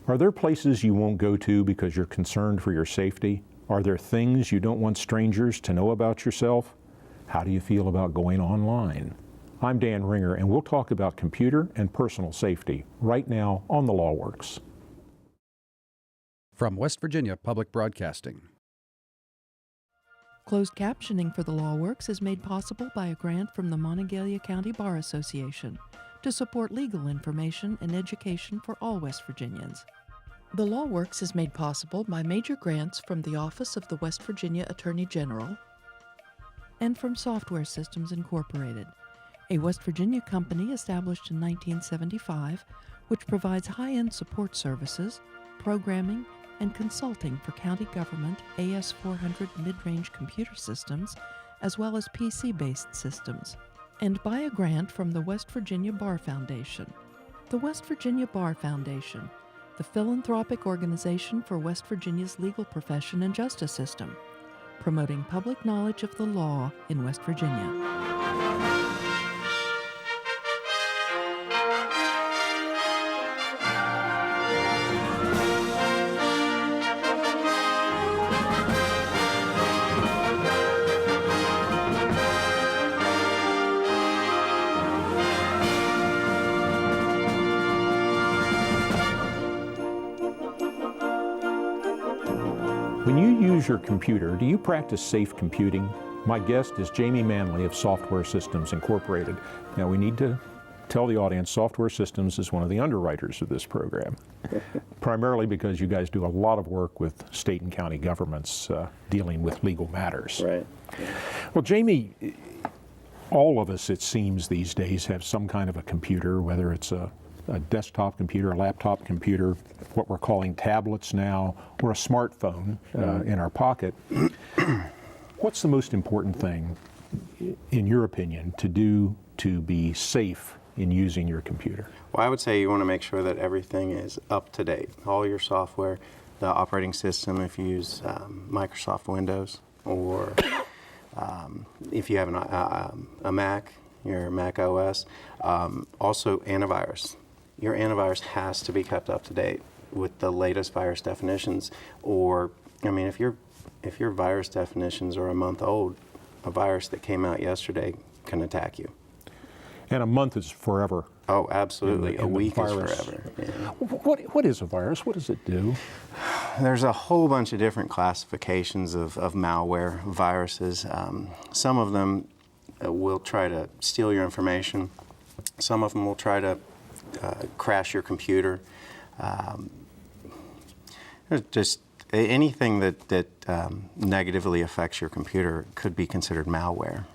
Are there places you won't go to because you're concerned for your safety? Are there things you don't want strangers to know about yourself? How do you feel about going online? I'm Dan Ringer, and we'll talk about computer and personal safety right now on The Law Works. From West Virginia Public Broadcasting. Closed captioning for The Law Works is made possible by a grant from the Monongalia County Bar Association to support legal information and education for all West Virginians. The Law Works is made possible by major grants from the Office of the West Virginia Attorney General and from Software Systems Incorporated, a West Virginia company established in 1975 which provides high-end support services, programming, and consulting for county government AS400 mid-range computer systems, as well as PC-based systems, and by a grant from the West Virginia Bar Foundation. The West Virginia Bar Foundation, the philanthropic organization for West Virginia's legal profession and justice system, promoting public knowledge of the law in West Virginia. When you use your computer, do you practice safe computing? My guest is Jamie Manley of Software Systems Incorporated. Now we need to tell the audience Software Systems is one of the underwriters of this program, primarily because you guys do a lot of work with state and county governments dealing with legal matters. Right. Well, Jamie, all of us, it seems these days, have some kind of a computer, whether it's a desktop computer, a laptop computer, what we're calling tablets now, or a smartphone in our pocket. What's the most important thing, in your opinion, to do to be safe in using your computer? Well, I would say you want to make sure that everything is up to date. All your software, the operating system, if you use Microsoft Windows, or if you have a Mac, your Mac OS, also antivirus. Your antivirus has to be kept up to date with the latest virus definitions. Or, I mean, if your virus definitions are a month old, a virus that came out yesterday can attack you. And a month is forever. Oh, absolutely. A week is virus. forever. Yeah. What is a virus? What does it do? There's a whole bunch of different classifications of malware viruses. Some of them will try to steal your information. Some of them will try to crash your computer. Just anything that negatively affects your computer could be considered malware,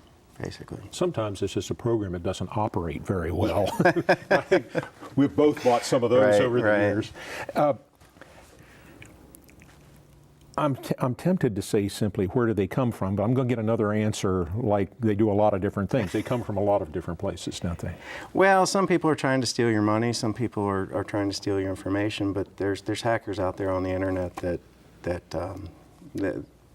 basically. Sometimes it's just a program that doesn't operate very well. I think we've both bought some of those over the years. I'm tempted to say simply, where do they come from? But I'm going to get another answer like they do a lot of different things. They come from a lot of different places, don't they? Well, some people are trying to steal your money. Some people are trying to steal your information. But there's hackers out there on the internet that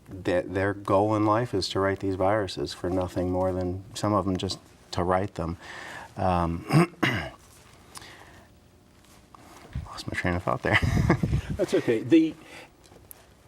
their goal in life is to write these viruses for nothing more than, some of them, just to write them. Lost my train of thought there. That's okay.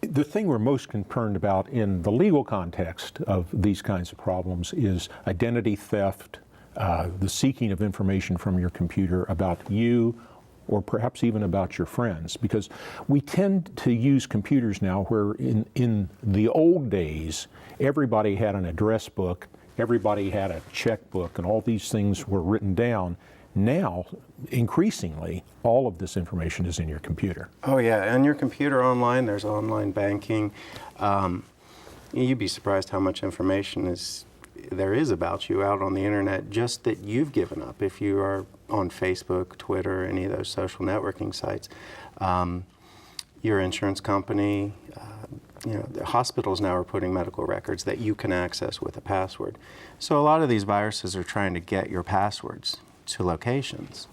The thing we're most concerned about in the legal context of these kinds of problems is identity theft, the seeking of information from your computer about you, or perhaps even about your friends, because we tend to use computers now where in the old days everybody had an address book, everybody had a checkbook, and all these things were written down. Now, increasingly, all of this information is in your computer. Oh yeah, and your computer online, there's online banking. You'd be surprised how much information there is about you out on the internet, just that you've given up. If you are on Facebook, Twitter, any of those social networking sites, your insurance company, the hospitals now are putting medical records that you can access with a password. So a lot of these viruses are trying to get your passwords to locations.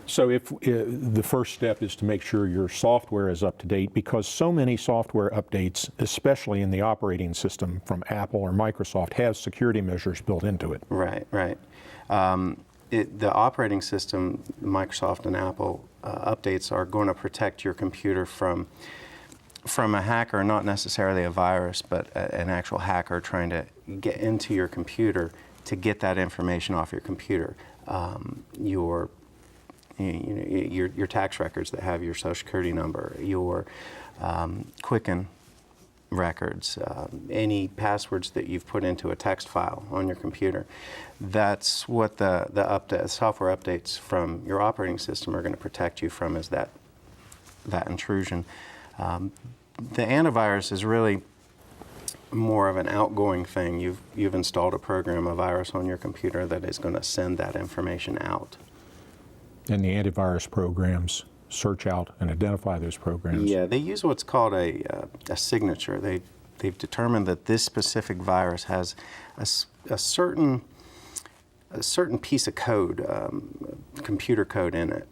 So if the first step is to make sure your software is up to date, because so many software updates, especially in the operating system from Apple or Microsoft, have security measures built into it. Right. the operating system, Microsoft and Apple updates are going to protect your computer from a hacker, not necessarily a virus, but an actual hacker trying to get into your computer to get that information off your computer. Your tax records that have your Social Security number, your Quicken records, any passwords that you've put into a text file on your computer. That's what the software updates from your operating system are going to protect you from, is that intrusion. The antivirus is really more of an outgoing thing. You've installed a program, a virus on your computer that is going to send that information out. And the antivirus programs search out and identify those programs. Yeah, they use what's called a signature. They've determined that this specific virus has a certain piece of code, computer code in it,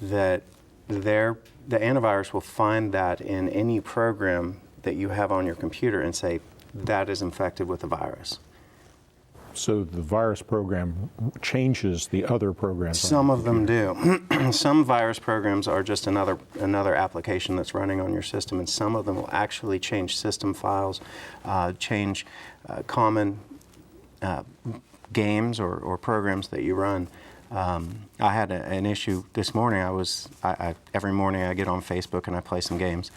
that the antivirus will find that in any program that you have on your computer and say, that is infected with a virus. So the virus program changes the other programs. Some of them do. Some virus programs are just another application that's running on your system, and some of them will actually change system files, change common games or programs that you run. I had an issue this morning. Every morning I get on Facebook and I play some games.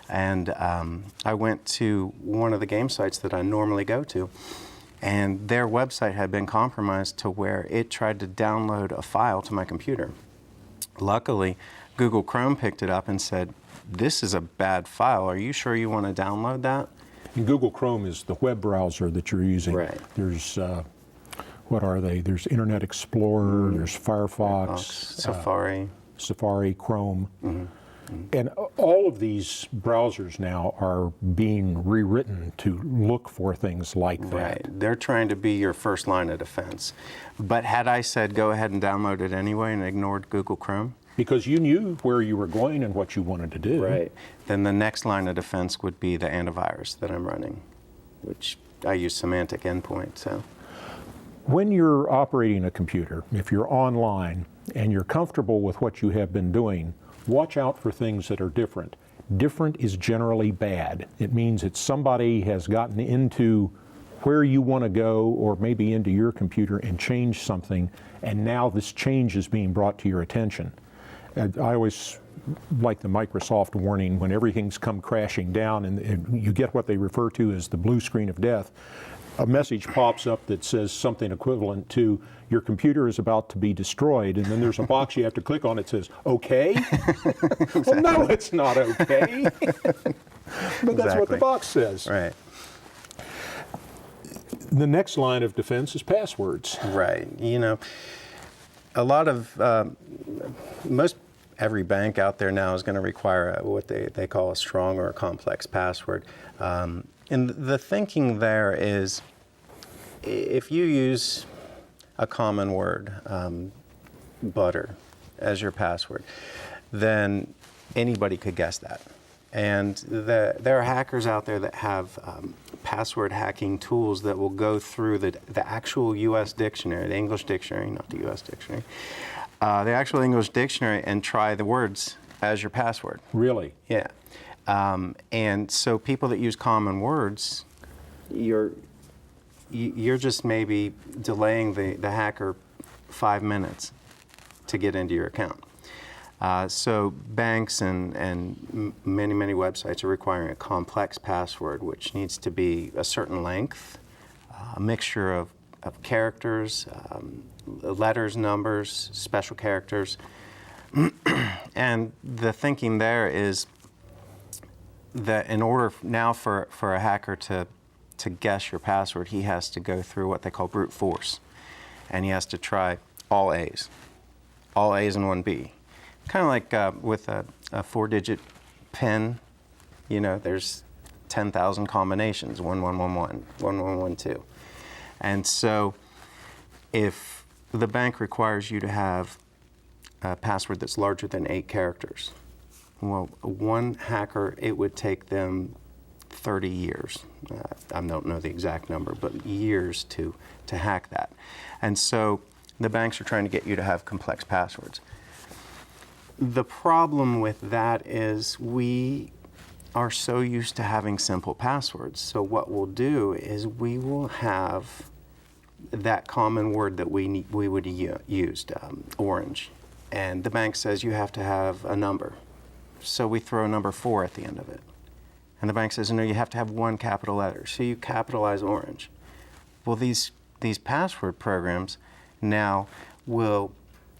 And I went to one of the game sites that I normally go to, and their website had been compromised to where it tried to download a file to my computer. Luckily, Google Chrome picked it up and said, "This is a bad file. Are you sure you want to download that?" And Google Chrome is the web browser that you're using. Right. There's, what are they? There's Internet Explorer, there's Firefox, Safari, Chrome. And all of these browsers now are being rewritten to look for things like that. Right. They're trying to be your first line of defense. But had I said go ahead and download it anyway and ignored Google Chrome, because you knew where you were going and what you wanted to do. right, then the next line of defense would be the antivirus that I'm running, which I use Symantec Endpoint. So When you're operating a computer, if you're online and you're comfortable with what you have been doing, watch out for things that are different. Different is generally bad. It means that somebody has gotten into where you want to go, or maybe into your computer, and changed something, and now this change is being brought to your attention. And I always like the Microsoft warning when everything's come crashing down and you get what they refer to as the blue screen of death. A message pops up that says something equivalent to, your computer is about to be destroyed, and then there's a box you have to click on. It says, okay? Well, no, it's not okay. But that's what the box says. right, The next line of defense is passwords. right. You know, a lot of every bank out there now is going to require what they call a strong or a complex password. And the thinking there is, if you use a common word, butter, as your password, then anybody could guess that. And there are hackers out there that have password hacking tools that will go through the actual U.S. dictionary, the English dictionary, not the U.S. dictionary, the actual English dictionary, and try the words as your password. Really? Yeah. And so people that use common words, you're just maybe delaying the hacker 5 minutes to get into your account. So banks and many websites are requiring a complex password, which needs to be a certain length, a mixture of characters, letters, numbers, special characters. And the thinking there is that in order now for a hacker to guess your password, he has to go through what they call brute force. And he has to try all A's and one B. Kind of like with a 4-digit PIN, there's 10,000 combinations, 1111, 1112. And so if the bank requires you to have a password that's larger than 8 characters, well, one hacker, it would take them 30 years. I don't know the exact number, but years to hack that. And so The banks are trying to get you to have complex passwords. The problem with that is we are so used to having simple passwords. So what we'll do is we will have that common word that we would use, orange. And the bank says you have to have a number. So we throw a number 4 at the end of it. And the bank says, no, you have to have one capital letter. So you capitalize orange. Well, these password programs now will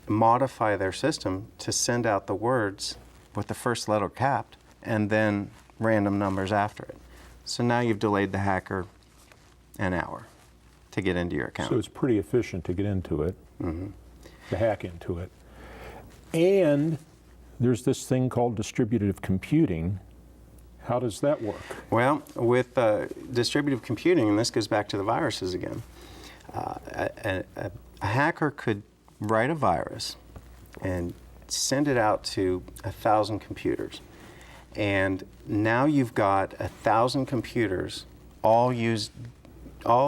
modify their system to send out the words with the first letter capped and then random numbers after it. So now you've delayed the hacker an hour to get into your account. So it's pretty efficient to get into it, to hack into it. And there's this thing called distributed computing. How does that work? Well, with distributed computing, and this goes back to the viruses again, a hacker could write a virus and send it out to 1,000 computers. And now you've got 1,000 computers all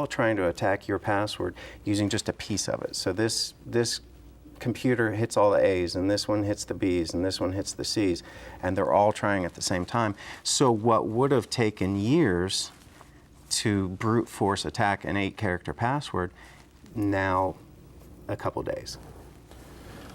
trying to attack your password using just a piece of it. So this computer hits all the A's, and this one hits the B's, and this one hits the C's, and they're all trying at the same time. So what would have taken years to brute force attack an 8-character password, now a couple days.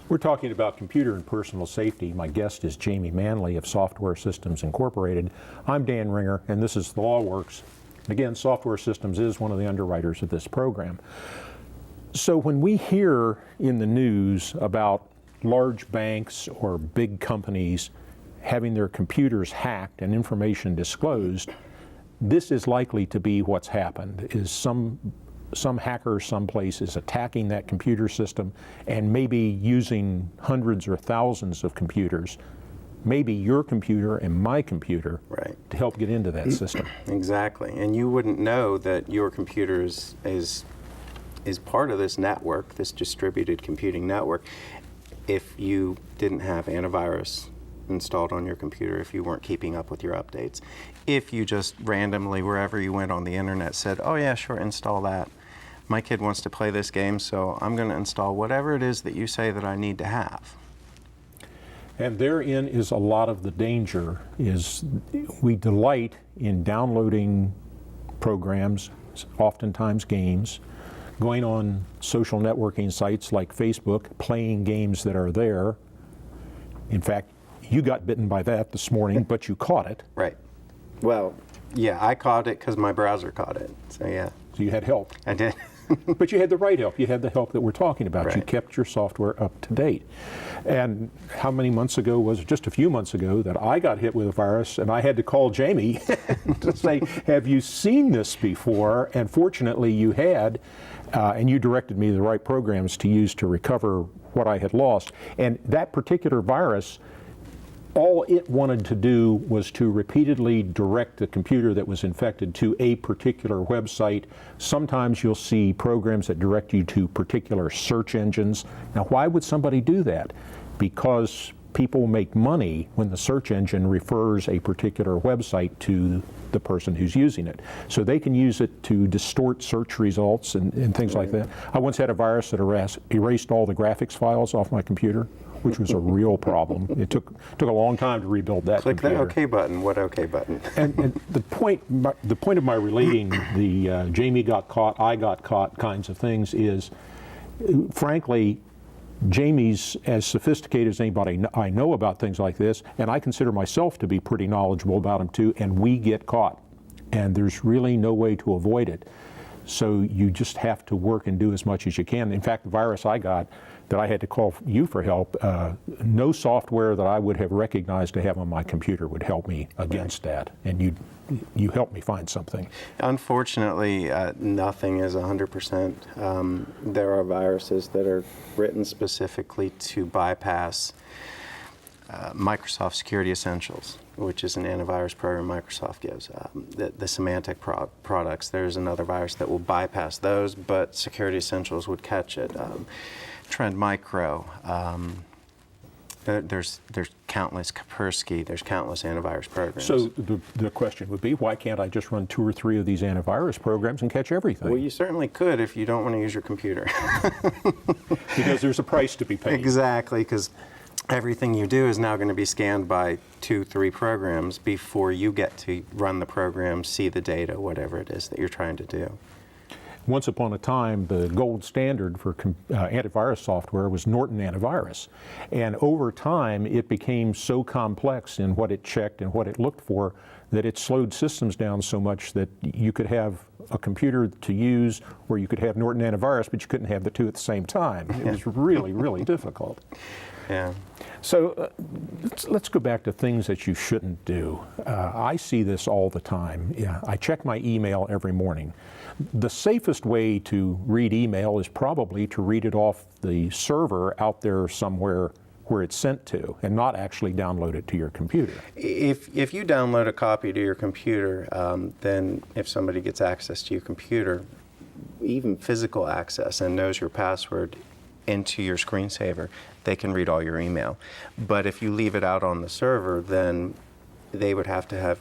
We're talking about computer and personal safety. My guest is Jamie Manley of Software Systems Incorporated. I'm Dan Ringer, and this is The Law Works. Again, Software Systems is one of the underwriters of this program. So when we hear in the news about large banks or big companies having their computers hacked and information disclosed, this is likely to be what's happened, is some hacker someplace is attacking that computer system and maybe using hundreds or thousands of computers, maybe your computer and my computer, right, to help get into that system. Exactly, and you wouldn't know that your computer is part of this network, this distributed computing network, if you didn't have antivirus installed on your computer, if you weren't keeping up with your updates, if you just randomly, wherever you went on the internet, said, oh yeah, sure, install that. My kid wants to play this game, so I'm going to install whatever it is that you say that I need to have. And therein is a lot of the danger, is we delight in downloading programs, oftentimes games, going on social networking sites like Facebook, playing games that are there. In fact, you got bitten by that this morning, but you caught it. Right. Well, yeah, I caught it because my browser caught it. So yeah. So you had help. I did. But you had the right help. You had the help that we're talking about. Right. You kept your software up to date. And how many months ago was it? Just a few months ago that I got hit with a virus, and I had to call Jamie to say, have you seen this before? And fortunately you had, and you directed me to the right programs to use to recover what I had lost. And that particular virus, all it wanted to do was to repeatedly direct the computer that was infected to a particular website. Sometimes you'll see programs that direct you to particular search engines. Now, why would somebody do that? Because people make money when the search engine refers a particular website to the person who's using it. So they can use it to distort search results and things like that. I once had a virus that erased all the graphics files off my computer, which was a real problem. It took a long time to rebuild that Click computer. the OK button. What OK button? And the point of my relating the Jamie got caught, I got caught kinds of things is, frankly, Jamie's as sophisticated as anybody I know about things like this, and I consider myself to be pretty knowledgeable about them too, and we get caught. And there's really no way to avoid it. So you just have to work and do as much as you can. In fact, the virus I got that I had to call you for help, no software that I would have recognized to have on my computer would help me against that. And you helped me find something. Unfortunately, nothing is 100%. There are viruses that are written specifically to bypass Microsoft Security Essentials, which is an antivirus program Microsoft gives. The Symantec products, there's another virus that will bypass those, but Security Essentials would catch it. Trend Micro, There's countless Kaspersky, there's countless antivirus programs. So the question would be, why can't I just run 2 or 3 of these antivirus programs and catch everything? Well, you certainly could if you don't want to use your computer. Because there's a price to be paid. Exactly, because everything you do is now going to be scanned by 2, 3 programs before you get to run the program, see the data, whatever it is that you're trying to do. Once upon a time, the gold standard for antivirus software was Norton Antivirus. And over time, it became so complex in what it checked and what it looked for that it slowed systems down so much that you could have a computer to use where you could have Norton Antivirus, but you couldn't have the two at the same time. It was really, really difficult. Yeah. So let's go back to things that you shouldn't do. I see this all the time. Yeah, I check my email every morning. The safest way to read email is probably to read it off the server out there somewhere where it's sent to and not actually download it to your computer. If you download a copy to your computer, then if somebody gets access to your computer, even physical access, and knows your password into your screensaver, they can read all your email. But if you leave it out on the server, then they would have to have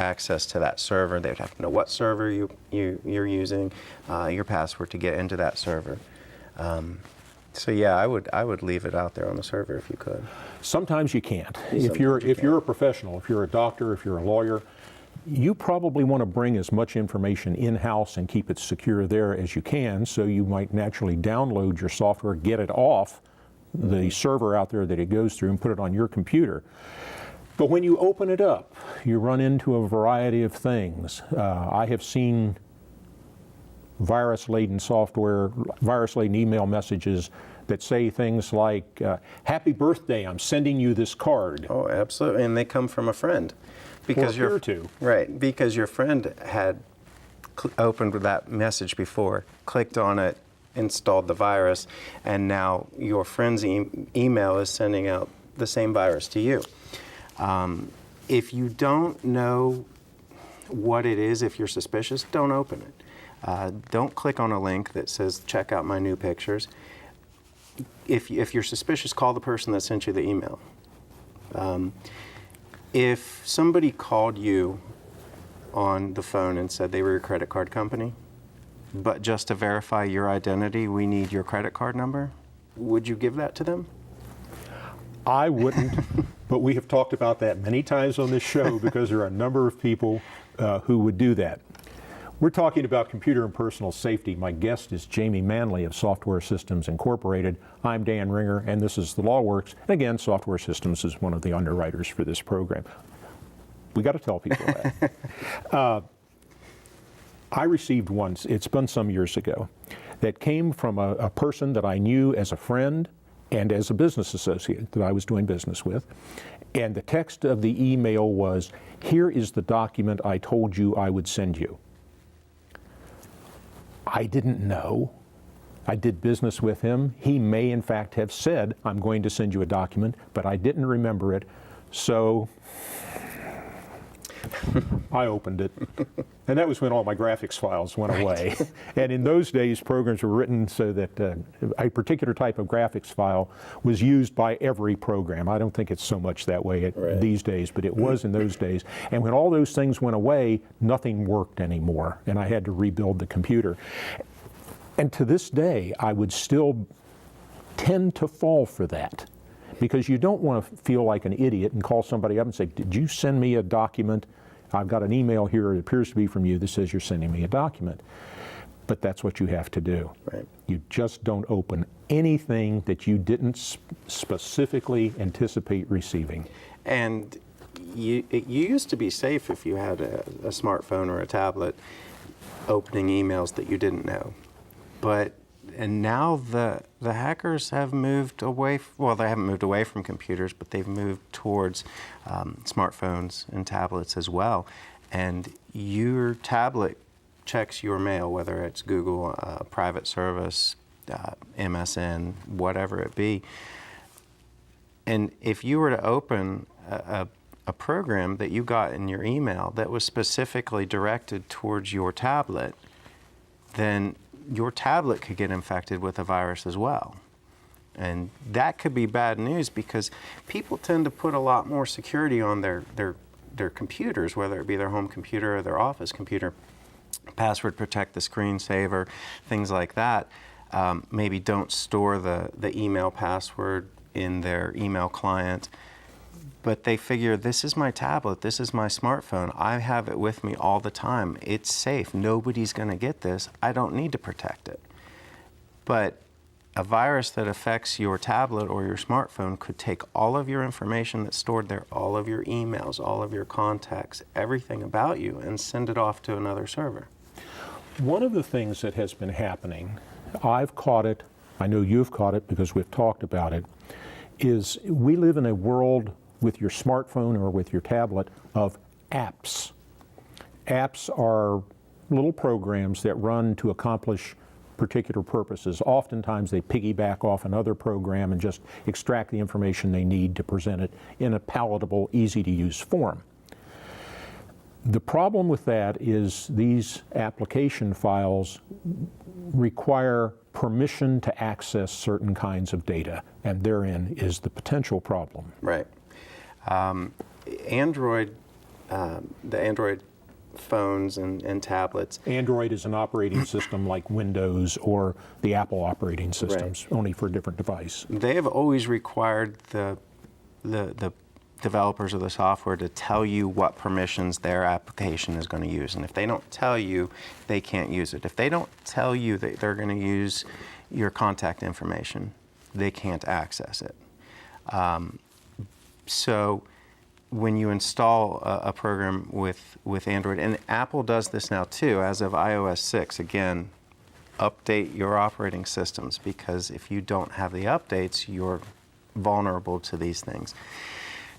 access to that server. They'd have to know what server you're using, your password to get into that server. So yeah, I would leave it out there on the server if you could. Sometimes you can't. If you're a professional, if you're a doctor, if you're a lawyer, you probably want to bring as much information in-house and keep it secure there as you can, so you might naturally download your software, get it off the server out there that it goes through, and put it on your computer. But when you open it up, you run into a variety of things. I have seen virus-laden software, virus-laden email messages that say things like, happy birthday, I'm sending you this card. Oh, absolutely, and they come from a friend. Because Or appear to. Right, because your friend had opened that message before, clicked on it, installed the virus, and now your friend's email is sending out the same virus to you. If you don't know what it is, if you're suspicious, don't open it. Don't click on a link that says, check out my new pictures. If you're suspicious, call the person that sent you the email. If somebody called you on the phone and said they were your credit card company, but just to verify your identity, we need your credit card number, would you give that to them? I wouldn't, but we have talked about that many times on this show because there are a number of people who would do that. We're talking about computer and personal safety. My guest is Jamie Manley of Software Systems Incorporated. I'm Dan Ringer, and this is The Law Works. And again, Software Systems is one of the underwriters for this program. We got to tell people that. I received once, it's been some years ago, that came from a person that I knew as a friend and as a business associate that I was doing business with. And the text of the email was, here is the document I told you I would send you. I didn't know. I did business with him. He may in fact have said, I'm going to send you a document, but I didn't remember it. So I opened it. And that was when all my graphics files went away. And in those days, programs were written so that a particular type of graphics file was used by every program. I don't think it's so much that way these days, but it was in those days. And when all those things went away, nothing worked anymore, and I had to rebuild the computer. And to this day, I would still tend to fall for that, because you don't want to feel like an idiot and call somebody up and say, did you send me a document? I've got an email here, it appears to be from you, that says you're sending me a document. But that's what you have to do. Right. You just don't open anything that you didn't specifically anticipate receiving. And you used to be safe if you had a smartphone or a tablet opening emails that you didn't know. And now the hackers have moved away, well, they haven't moved away from computers, but they've moved towards smartphones and tablets as well. And your tablet checks your mail, whether it's Google, private service, MSN, whatever it be. And if you were to open a program that you got in your email that was specifically directed towards your tablet, then your tablet could get infected with a virus as well. And that could be bad news because people tend to put a lot more security on their computers, whether it be their home computer or their office computer. Password protect the screensaver, things like that. Maybe don't store the email password in their email client. But they figure, this is my tablet, this is my smartphone, I have it with me all the time, it's safe, nobody's going to get this, I don't need to protect it. But a virus that affects your tablet or your smartphone could take all of your information that's stored there, all of your emails, all of your contacts, everything about you, and send it off to another server. One of the things that has been happening, I've caught it, I know you've caught it because we've talked about it, is we live in a world with your smartphone or with your tablet of apps. Apps are little programs that run to accomplish particular purposes. Oftentimes they piggyback off another program and just extract the information they need to present it in a palatable, easy to use form. The problem with that is these application files require permission to access certain kinds of data, and therein is the potential problem. Right. Android, the Android phones and tablets. Android is an operating system like Windows or the Apple operating systems, only for a different device. They have always required the developers of the software to tell you what permissions their application is going to use. And if they don't tell you, they can't use it. If they don't tell you that they're going to use your contact information, they can't access it. So when you install a program with Android, and Apple does this now too, as of iOS 6, again, update your operating systems, because if you don't have the updates, you're vulnerable to these things.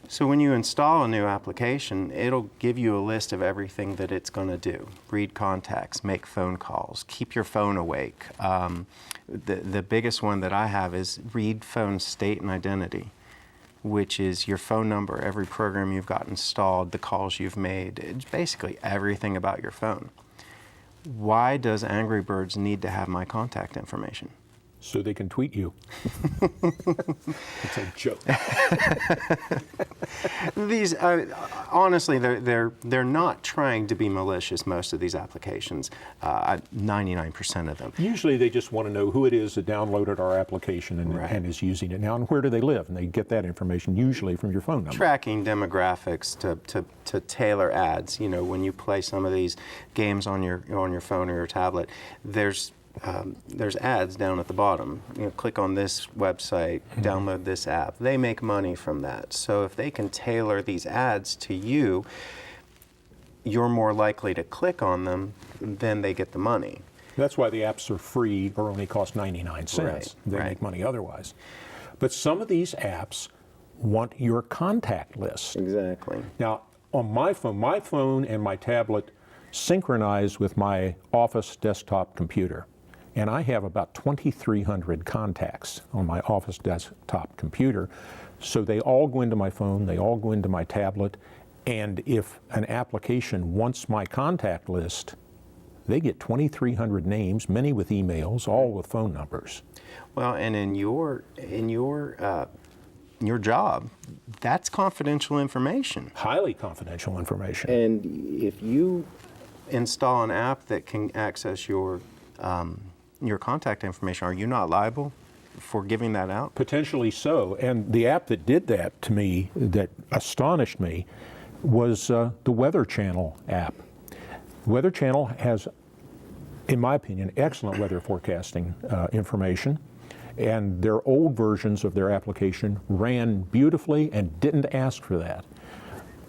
So when you install a new application, it'll give you a list of everything that it's going to do. Read contacts, make phone calls, keep your phone awake. The biggest one that I have is read phone state and identity, which is your phone number, every program you've got installed, the calls you've made. It's basically everything about your phone. Why does Angry Birds need to have my contact information? So they can tweet you. It's a joke. These, honestly, they're not trying to be malicious, most of these applications, 99% of them. Usually they just want to know who it is that downloaded our application and is using it now, and where do they live, and they get that information usually from your phone number. Tracking demographics to tailor ads. You know, when you play some of these games on your phone or your tablet, there's ads down at the bottom. You know, click on this website, download this app. They make money from that. So if they can tailor these ads to you, you're more likely to click on them, then they get the money. That's why the apps are free or only cost 99 cents. Right, They right. make money otherwise. But some of these apps want your contact list. Exactly. Now, on my phone and my tablet synchronize with my office desktop computer. And I have about 2,300 contacts on my office desktop computer. So they all go into my phone, they all go into my tablet, and if an application wants my contact list, they get 2,300 names, many with emails, all with phone numbers. Well, and in your job, that's confidential information. Highly confidential information. And if you install an app that can access your contact information, are you not liable for giving that out? Potentially so. And the app that did that to me, that astonished me, was the Weather Channel app. Weather Channel has, in my opinion, excellent weather forecasting information. And their old versions of their application ran beautifully and didn't ask for that.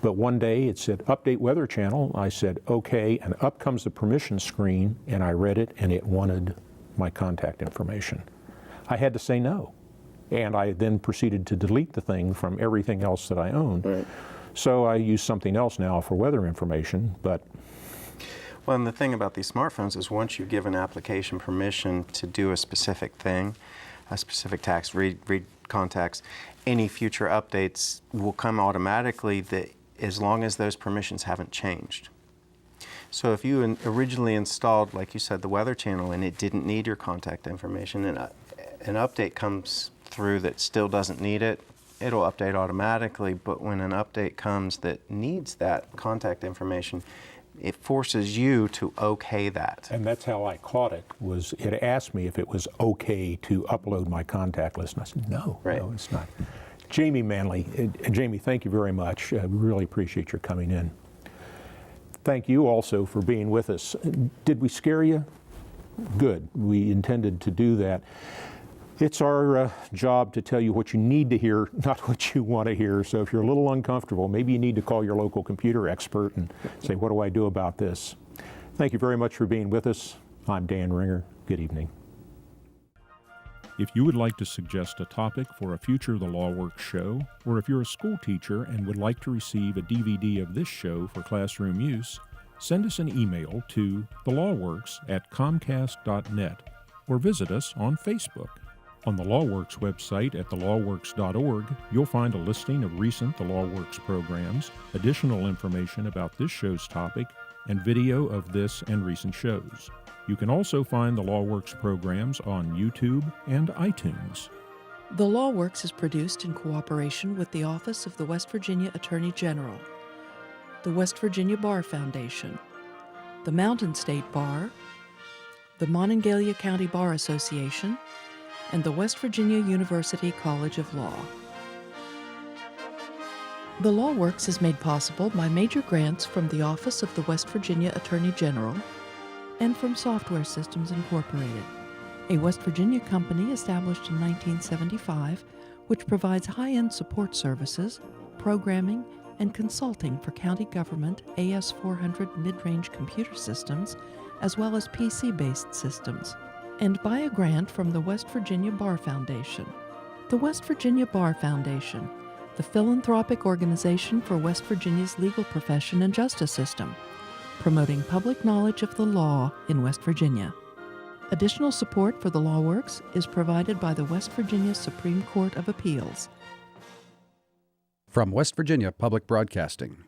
But one day it said, update Weather Channel. I said, okay, and up comes the permission screen, and I read it, and it wanted my contact information. I had to say no. And I then proceeded to delete the thing from everything else that I owned. Right. So I use something else now for weather information, but... Well, and the thing about these smartphones is once you give an application permission to do a specific thing, a specific task, read contacts, any future updates will come automatically as long as those permissions haven't changed. So if you originally installed, like you said, the Weather Channel and it didn't need your contact information, and an update comes through that still doesn't need it, it'll update automatically. But when an update comes that needs that contact information, it forces you to okay that. And that's how I caught it, was it asked me if it was okay to upload my contact list. And I said, no, Right. no, it's not. Jamie Manley. Jamie, thank you very much. We really appreciate your coming in. Thank you also for being with us. Did we scare you? Good. We intended to do that. It's our job to tell you what you need to hear, not what you want to hear. So if you're a little uncomfortable, maybe you need to call your local computer expert and say, what do I do about this? Thank you very much for being with us. I'm Dan Ringer. Good evening. If you would like to suggest a topic for a future The Law Works show, or if you're a school teacher and would like to receive a DVD of this show for classroom use, send us an email to thelawworks@comcast.net or visit us on Facebook. On the LawWorks website at thelawworks.org, you'll find a listing of recent The Law Works programs, additional information about this show's topic, and video of this and recent shows. You can also find the LawWorks programs on YouTube and iTunes. The Law Works is produced in cooperation with the Office of the West Virginia Attorney General, the West Virginia Bar Foundation, the Mountain State Bar, the Monongalia County Bar Association, and the West Virginia University College of Law. The Law Works is made possible by major grants from the Office of the West Virginia Attorney General and from Software Systems Incorporated, a West Virginia company established in 1975 which provides high-end support services, programming, and consulting for county government AS400 mid-range computer systems, as well as PC-based systems, and by a grant from the West Virginia Bar Foundation. The West Virginia Bar Foundation, the philanthropic organization for West Virginia's legal profession and justice system, promoting public knowledge of the law in West Virginia. Additional support for the Law Works is provided by the West Virginia Supreme Court of Appeals. From West Virginia Public Broadcasting.